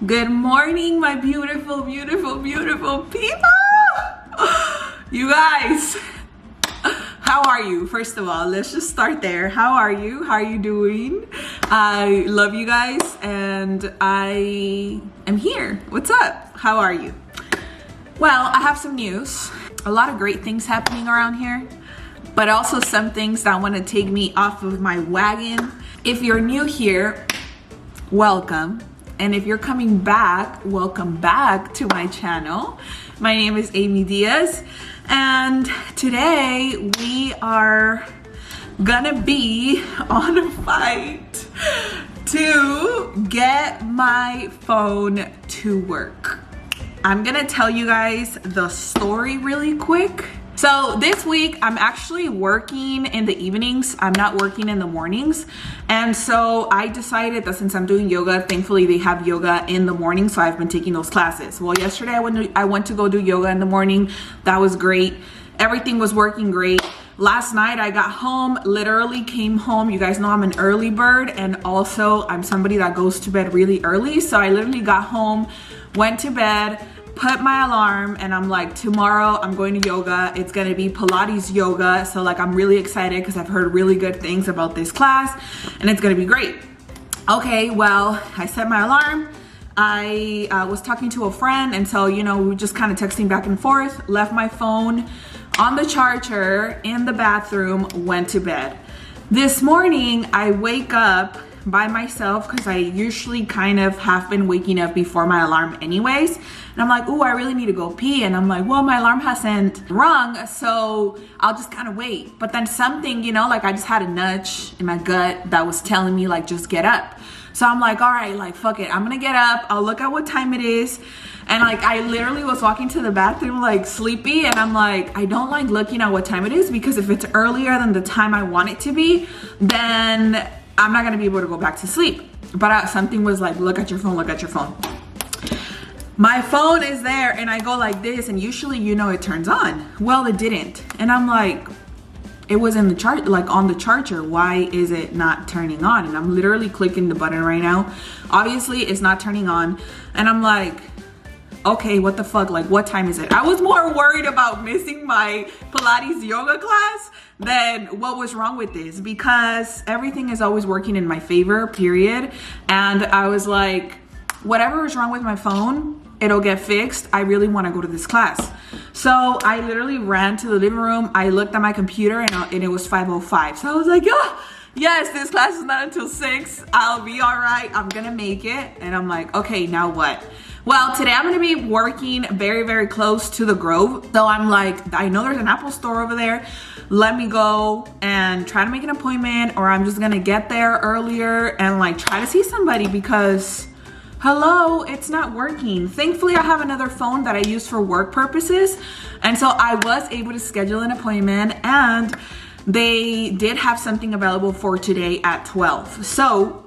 Good morning, my beautiful, beautiful, beautiful people. You guys, how are you? First of all, let's just start there. How are you? How are you doing? I love you guys and I am here. What's up? How are you? Well, I have some news. A lot of great things happening around here, but also some things that want to take me off of my wagon. If you're new here, welcome. And if you're coming back, welcome back to my channel. My name is Amy Diaz, and today we are gonna be on a fight to get my phone to work. I'm gonna tell you guys the story really quick. So this week I'm actually working in the evenings. I'm not working in the mornings. And so I decided that since I'm doing yoga, thankfully they have yoga in the morning. So I've been taking those classes. Well, yesterday I went to go do yoga in the morning. That was great. Everything was working great. Last night I got home, literally came home. You guys know I'm an early bird, and also I'm somebody that goes to bed really early. So I literally got home, went to bed, put my alarm, and I'm like, tomorrow I'm going to yoga. It's gonna be Pilates yoga. So like, I'm really excited because I've heard really good things about this class and it's gonna be great. Okay, well, I set my alarm. I was talking to a friend, and so, you know, we were just kind of texting back and forth, left my phone on the charger in the bathroom, went to bed. This morning, I wake up by myself because I usually kind of have been waking up before my alarm anyways. And I'm like, ooh, I really need to go pee. And I'm like, well, my alarm hasn't rung, so I'll just kind of wait. But then something, you know, like I just had a nudge in my gut that was telling me like, just get up. So I'm like, all right, like, fuck it. I'm gonna get up. I'll look at what time it is. And like, I literally was walking to the bathroom like sleepy, and I'm like, I don't like looking at what time it is, because if it's earlier than the time I want it to be, then I'm not gonna be able to go back to sleep. But something was like, look at your phone, look at your phone. My phone is there, and I go like this, and usually, you know, it turns on. Well, it didn't. And I'm like, it was in the chart, like on the charger. Why is it not turning on? And I'm literally clicking the button right now. Obviously, it's not turning on. And I'm like, okay, what the fuck? Like, what time is it? I was more worried about missing my Pilates yoga class than what was wrong with this, because everything is always working in my favor, period. And I was like, whatever is wrong with my phone, it'll get fixed. I really want to go to this class. So I literally ran to the living room. I looked at my computer, and it was 5:05. So I was like, oh, yes, this class is not until 6. I'll be all right. I'm gonna make it. And I'm like, okay, now what? Well, today I'm gonna be working very, very close to the Grove. So I'm like, I know there's an Apple store over there. Let me go and try to make an appointment, or I'm just gonna get there earlier and like try to see somebody, because hello, it's not working. Thankfully, I have another phone that I use for work purposes. And so I was able to schedule an appointment, and they did have something available for today at 12. So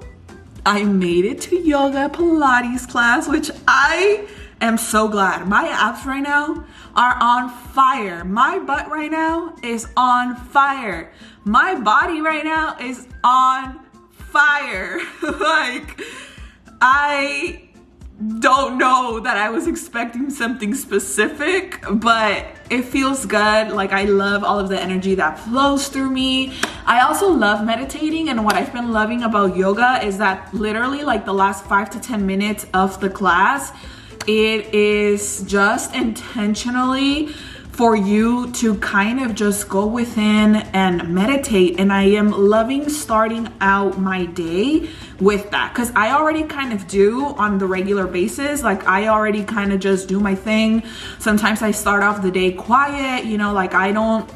I made it to yoga Pilates class, which I am so glad. My abs right now are on fire. My butt right now is on fire. My body right now is on fire. Like, I don't know that I was expecting something specific, but it feels good. Like, I love all of the energy that flows through me. I also love meditating, and what I've been loving about yoga is that literally like the last 5 to 10 minutes of the class, it is just intentionally for you to kind of just go within and meditate. And I am loving starting out my day with that, because I already kind of do on the regular basis. Like, I already kind of just do my thing. Sometimes I start off the day quiet, you know, like I don't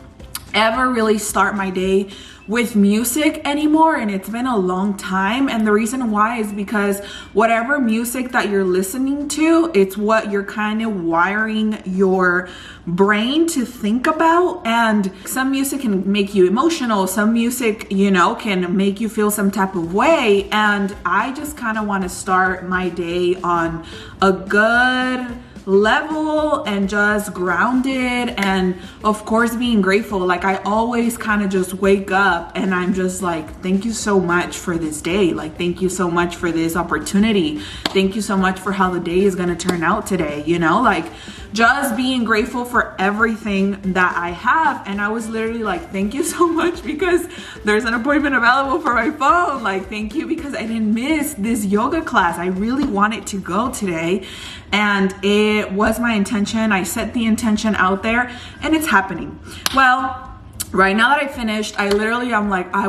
ever really start my day with music anymore, and it's been a long time. And the reason why is because whatever music that you're listening to, it's what you're kind of wiring your brain to think about. And some music can make you emotional, some music, you know, can make you feel some type of way. And I just kind of want to start my day on a good, level and just grounded, and of course being grateful. Like I always kind of just wake up and I'm just like, thank you so much for this day. Like thank you so much for this opportunity. Thank you so much for how the day is gonna turn out today, you know, like just being grateful for everything that I have. And I was literally like, thank you so much because there's an appointment available for my phone. Like thank you because I didn't miss this yoga class. I really wanted to go today and it was my intention. I set the intention out there and it's happening. Well, right now that I finished, I'm like, I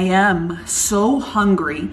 am so hungry.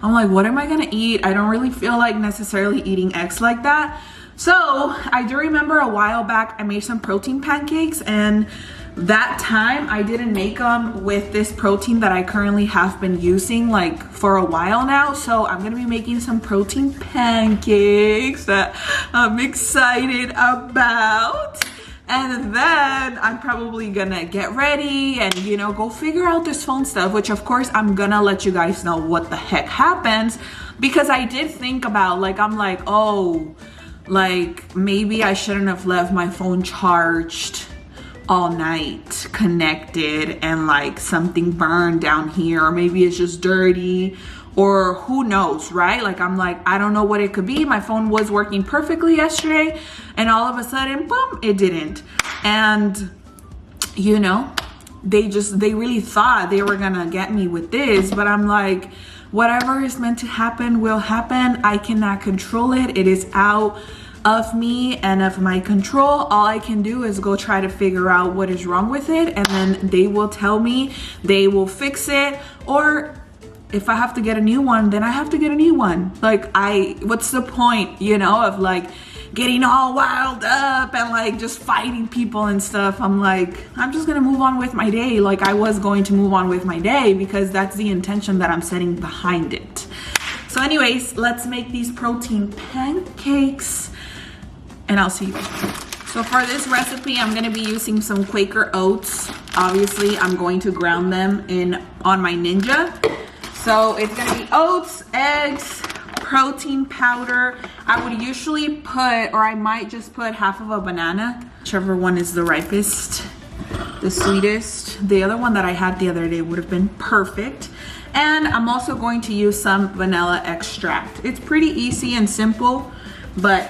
I'm like, what am I gonna eat? I don't really feel like necessarily eating eggs like that. So I do remember a while back I made some protein pancakes, and that time I didn't make them with this protein that I currently have been using like for a while now. So I'm gonna be making some protein pancakes that I'm excited about. And then I'm probably gonna get ready and, you know, go figure out this phone stuff, which of course I'm gonna let you guys know what the heck happens, because I did think about, like, I'm like, oh, like maybe I shouldn't have left my phone charged all night connected and like something burned down here, or maybe it's just dirty, or who knows, right? Like I'm like, I don't know what it could be. My phone was working perfectly yesterday and all of a sudden, boom, it didn't. And you know, they really thought they were gonna get me with this, but I'm like, whatever is meant to happen will happen. I cannot control it. It is out of me and of my control. All I can do is go try to figure out what is wrong with it, and then they will tell me, they will fix it, or if I have to get a new one, then I have to get a new one. Like what's the point, you know, of like getting all wild up and like just fighting people and stuff. I'm like, I'm just gonna move on with my day. Like I was going to move on with my day because that's the intention that I'm setting behind it. So anyways, let's make these protein pancakes and I'll see you guys. So for this recipe, I'm gonna be using some Quaker oats. Obviously, I'm going to ground them on my Ninja. So it's gonna be oats, eggs, protein powder. I would usually put, or I might just put half of a banana, whichever one is the ripest, the sweetest. The other one that I had the other day would have been perfect. And I'm also going to use some vanilla extract. It's pretty easy and simple, but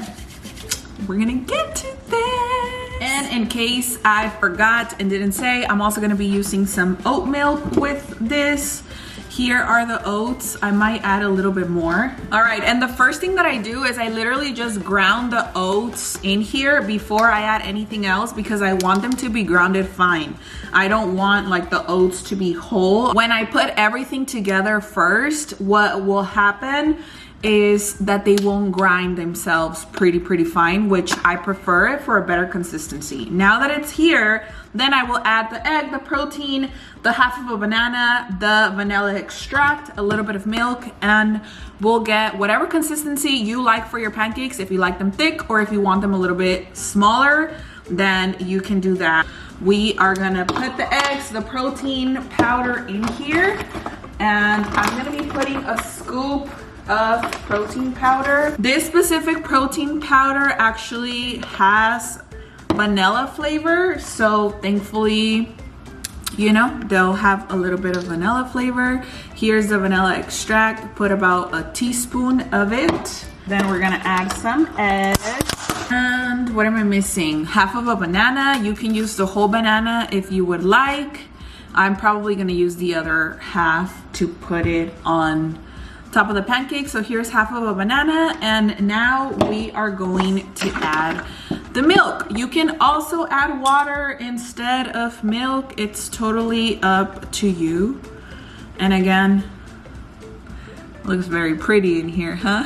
we're gonna get to this. And in case I forgot and didn't say, I'm also gonna be using some oat milk with this. Here are the oats. I might add a little bit more. All right, and the first thing that I do is I literally just ground the oats in here before I add anything else, because I want them to be grounded fine. I don't want like the oats to be whole. When I put everything together first, what will happen is that they won't grind themselves pretty fine, which I prefer it for a better consistency. Now that it's here, then I will add the egg, the protein, the half of a banana, the vanilla extract, a little bit of milk, and we'll get whatever consistency you like for your pancakes. If you like them thick or if you want them a little bit smaller, then you can do that. We are gonna put the eggs, the protein powder in here, and I'm gonna be putting a scoop of protein powder. This specific protein powder actually has vanilla flavor, so thankfully, you know, they'll have a little bit of vanilla flavor. Here's the vanilla extract. Put about a teaspoon of it. Then we're gonna add some eggs. And what am I missing? Half of a banana. You can use the whole banana if you would like. I'm probably gonna use the other half to put it on top of the pancake. So here's half of a banana, and now we are going to add the milk. You can also add water instead of milk. It's totally up to you. And again, looks very pretty in here, huh?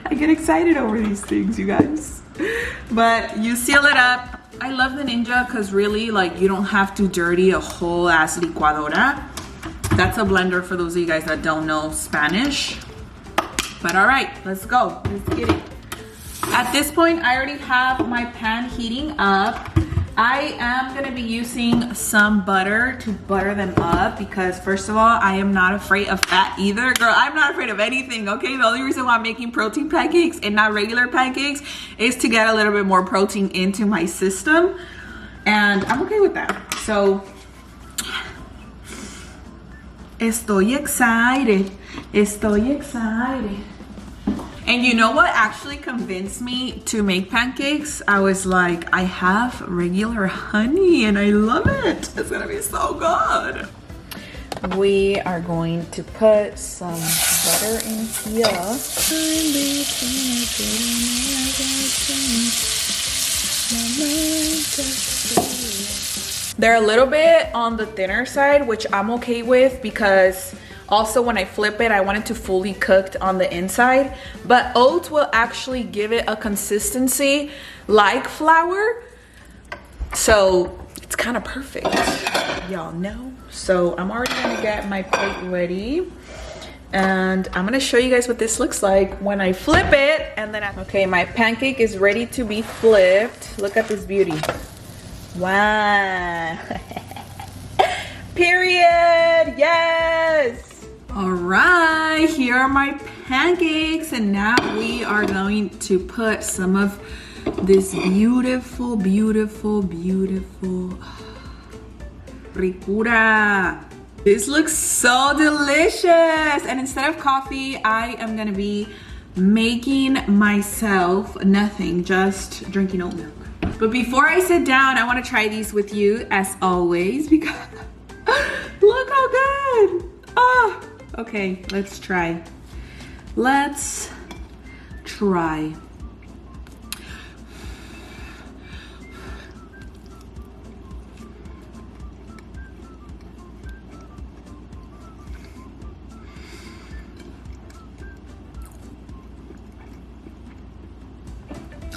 I get excited over these things, you guys. But you seal it up. I love the Ninja because really, like, you don't have to dirty a whole ass licuadora. That's a blender for those of you guys that don't know Spanish. But all right, let's go. Let's get it. At this point, I already have my pan heating up. I am gonna be using some butter to butter them up because first of all, I am not afraid of fat either. Girl, I'm not afraid of anything, okay? The only reason why I'm making protein pancakes and not regular pancakes is to get a little bit more protein into my system. And I'm okay with that. So, estoy excited. Estoy excited. And you know what actually convinced me to make pancakes? I was like, I have regular honey and I love it. It's gonna be so good. We are going to put some butter in here. They're a little bit on the thinner side, which I'm okay with because also when I flip it, I want it to fully cooked on the inside. But oats will actually give it a consistency like flour. So it's kind of perfect, y'all know. So I'm already gonna get my plate ready. And I'm gonna show you guys what this looks like when I flip it. And then, okay, my pancake is ready to be flipped. Look at this beauty. Wow. Period, yes. All right, here are my pancakes. And now we are going to put some of this beautiful, beautiful, beautiful ricura. This looks so delicious. And instead of coffee, I am gonna be making myself nothing, just drinking oat milk. But before I sit down, I wanna try these with you as always because look how good. Oh, okay, let's try. Let's try.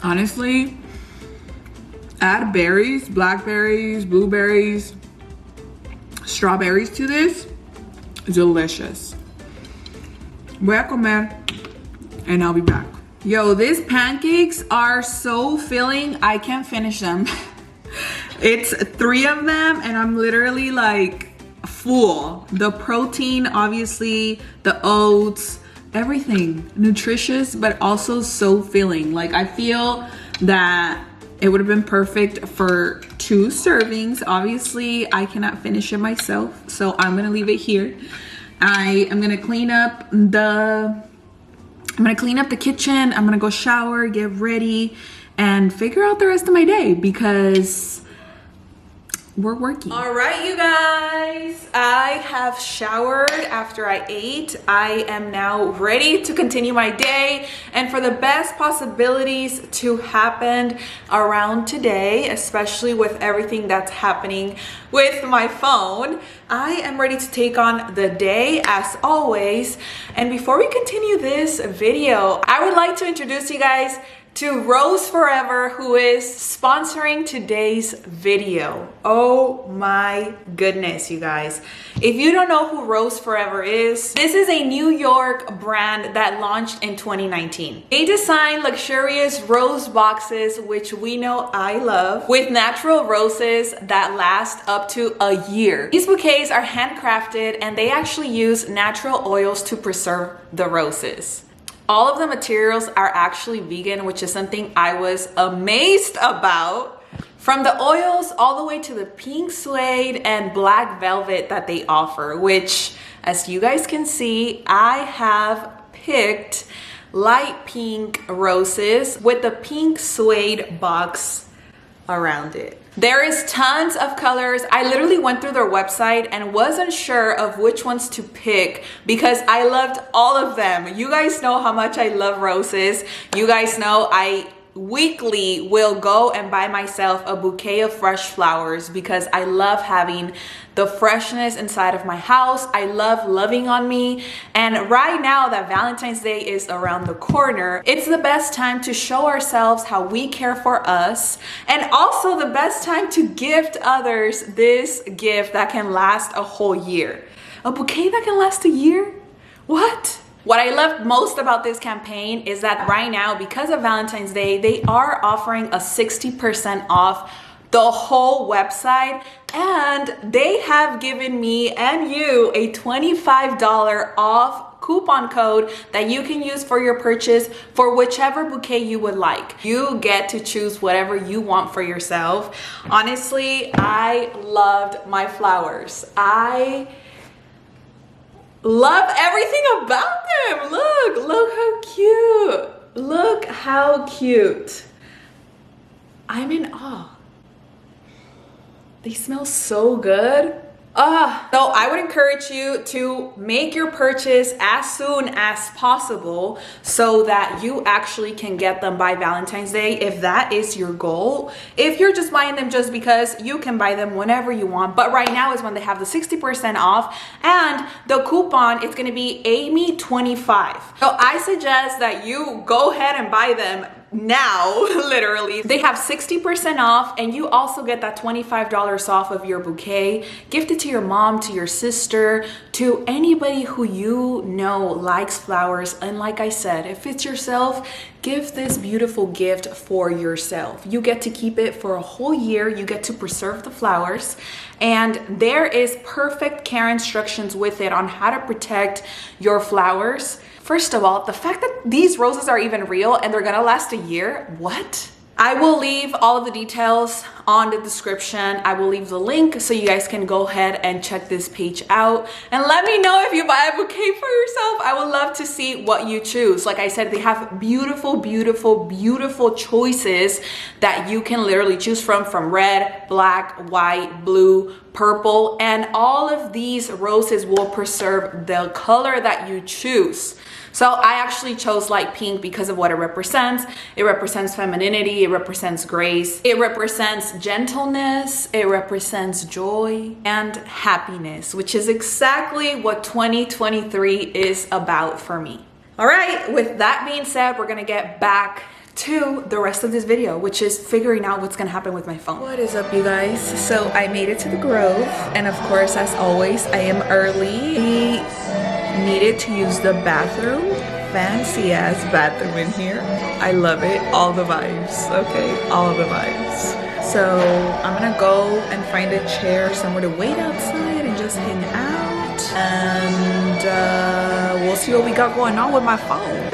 Honestly, add berries, blackberries, blueberries, strawberries to this. Delicious. Voy a comer and I'll be back. Yo, these pancakes are so filling. I can't finish them. It's 3 of them and I'm literally like full. The protein, obviously, the oats, everything nutritious, but also so filling. Like I feel that it would have been perfect for 2 servings. Obviously, I cannot finish it myself, so I'm gonna leave it here. I am gonna clean up the kitchen. I'm gonna go shower, get ready, and figure out the rest of my day because we're working. All right, you guys, I have showered after I ate. I am now ready to continue my day and for the best possibilities to happen around today, especially with everything that's happening with my phone. I am ready to take on the day as always. And before we continue this video, I would like to introduce you guys to Rose Forever, who is sponsoring today's video. Oh my goodness, you guys. If you don't know who Rose Forever is, this is a New York brand that launched in 2019. They design luxurious rose boxes, which we know I love, with natural roses that last up to a year. These bouquets are handcrafted and they actually use natural oils to preserve the roses. All of the materials are actually vegan, which is something I was amazed about. From the oils all the way to the pink suede and black velvet that they offer, which as you guys can see, I have picked light pink roses with the pink suede box around it. There is tons of colors. I literally went through their website and wasn't sure of which ones to pick because I loved all of them. You guys know how much I love roses. You guys know I weekly will go and buy myself a bouquet of fresh flowers because I love having the freshness inside of my house. I love loving on me. And right now that Valentine's Day is around the corner, it's the best time to show ourselves how we care for us, and also the best time to gift others this gift that can last a whole year. A bouquet that can last a year? What? What I love most about this campaign is that right now, because of Valentine's Day, they are offering a 60% off the whole website, and they have given me and you a $25 off coupon code that you can use for your purchase for whichever bouquet you would like. You get to choose whatever you want for yourself. Honestly, I loved my flowers. I love everything about them. Look how cute. Look how cute. I'm in awe. They smell so good. So I would encourage you to make your purchase as soon as possible so that you actually can get them by Valentine's Day, if that is your goal. If you're just buying them just because, you can buy them whenever you want. But right now is when they have the 60% off, and the coupon, it's gonna be Amy25. So I suggest that you go ahead and buy them now. Literally, they have 60% off, and you also get that $25 off of your bouquet. Gift it to your mom, to your sister, to anybody who you know likes flowers. And like I said, if it's yourself, give this beautiful gift for yourself. You get to keep it for a whole year. You get to preserve the flowers, and there is perfect care instructions with it on how to protect your flowers. First of all, the fact that these roses are even real and they're gonna last a year, what? I will leave all of the details on the description. I will leave the link so you guys can go ahead and check this page out, and let me know if you buy a bouquet for yourself. I would love to see what you choose. Like I said, they have beautiful, beautiful, beautiful choices that you can literally choose from red, black, white, blue, purple, and all of these roses will preserve the color that you choose. So I actually chose light pink because of what it represents. It represents femininity, it represents grace, it represents gentleness, it represents joy and happiness, which is exactly what 2023 is about for me. All right, with that being said, we're gonna get back to the rest of this video, which is figuring out what's gonna happen with my phone. What is up, you guys? So I made it to the Grove, and of course, as always, I am early. Needed to use the bathroom. Fancy ass bathroom in here. I love it. All the vibes. Okay, all the vibes. So I'm gonna go and find a chair somewhere to wait outside and just hang out, and we'll see what we got going on with my phone.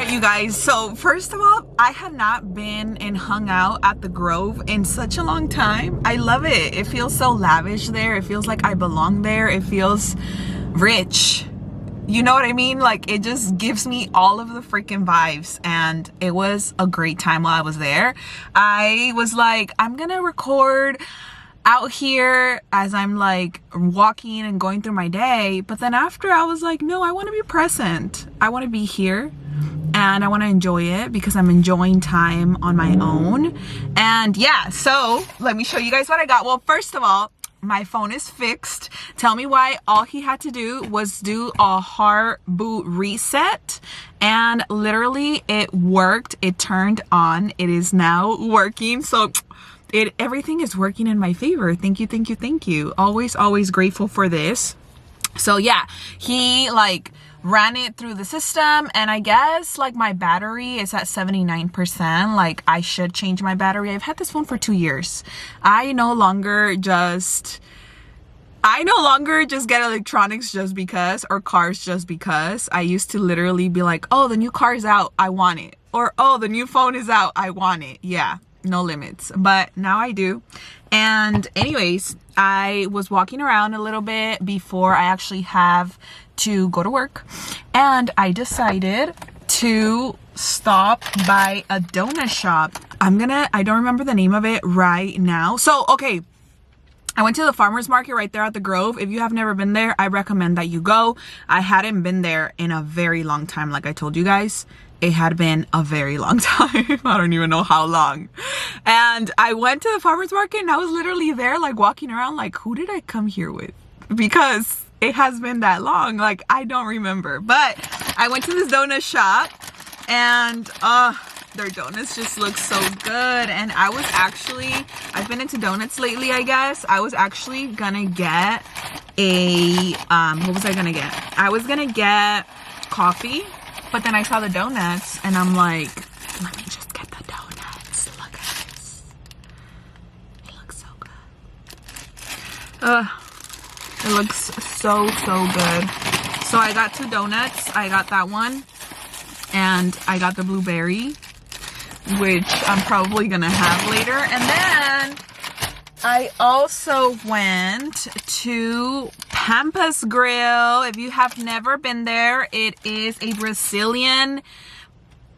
You guys, so first of all, I have not been and hung out at the Grove in such a long time. I love it. It feels so lavish there. It feels like I belong there. It feels rich. You know what I mean? Like, it just gives me all of the freaking vibes, and it was a great time while I was there. I was like, I'm gonna record out here as I'm like walking and going through my day, but then after I was like, no, I want to be present. I want to be here, and I want to enjoy it because I'm enjoying time on my own. And yeah, so let me show you guys what I got. Well, first of all, my phone is fixed. Tell me why. All he had to do was do a hard boot reset, and literally it worked. It turned on. It is now working. So everything is working in my favor. Thank you, thank you, thank you. Always grateful for this. So yeah, he like ran it through the system, and I guess like my battery is at 79%. Like, I should change my battery. I've had this phone for 2 years. I no longer just get electronics just because, or cars just because. I used to literally be like, oh, the new car is out, I want it. Or, oh, the new phone is out, I want it. Yeah, no limits. But now I do. And anyways, I was walking around a little bit before I actually have to go to work, and I decided to stop by a donut shop. I don't remember the name of it right now. So, okay, I went to the farmer's market right there at the Grove. If you have never been there, I recommend that you go. I hadn't been there in a very long time. Like I told you guys, it had been a very long time. I don't even know how long. And I went to the farmer's market, and I was literally there like walking around like, who did I come here with? Because it has been that long. Like, I don't remember. But I went to this donut shop, and their donuts just look so good. And I've been into donuts lately, I guess. I was actually gonna get what was I gonna get? I was gonna get coffee, but then I saw the donuts, and I'm like, let me just It looks so good. So I got 2 donuts. I got that one, and I got the blueberry, which I'm probably gonna have later. And then I also went to Pampas Grill. If you have never been there, it is a Brazilian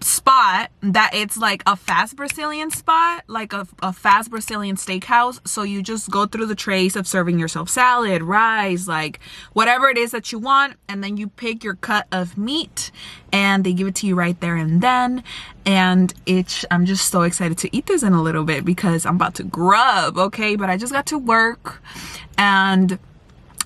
spot that it's like a fast Brazilian spot, like a fast Brazilian steakhouse. So you just go through the trays of serving yourself salad, rice, like whatever it is that you want, and then you pick your cut of meat and they give it to you right there and then. And I'm just so excited to eat this in a little bit because I'm about to grub, okay? But I just got to work, and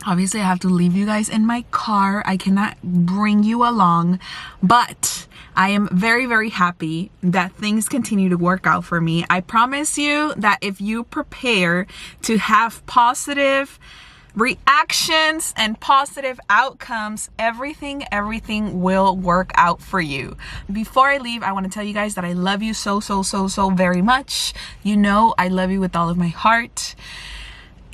obviously I have to leave you guys in my car. I cannot bring you along, but I am very happy that things continue to work out for me. I promise you that if you prepare to have positive reactions and positive outcomes, everything will work out for you. Before I leave, I want to tell you guys that I love you so very much. You know I love you with all of my heart.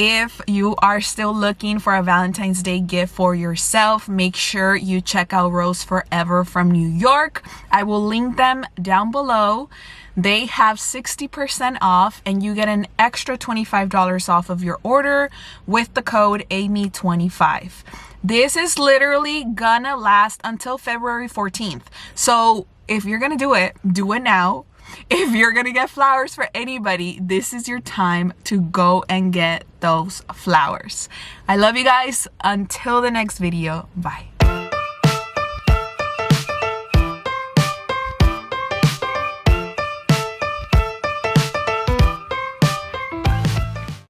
If you are still looking for a Valentine's Day gift for yourself, make sure you check out Rose Forever from New York. I will link them down below. They have 60% off, and you get an extra $25 off of your order with the code AMY25. This is literally gonna last until February 14th. So if you're gonna do it now. If you're gonna get flowers for anybody, this is your time to go and get those flowers. I love you guys. Until the next video, bye.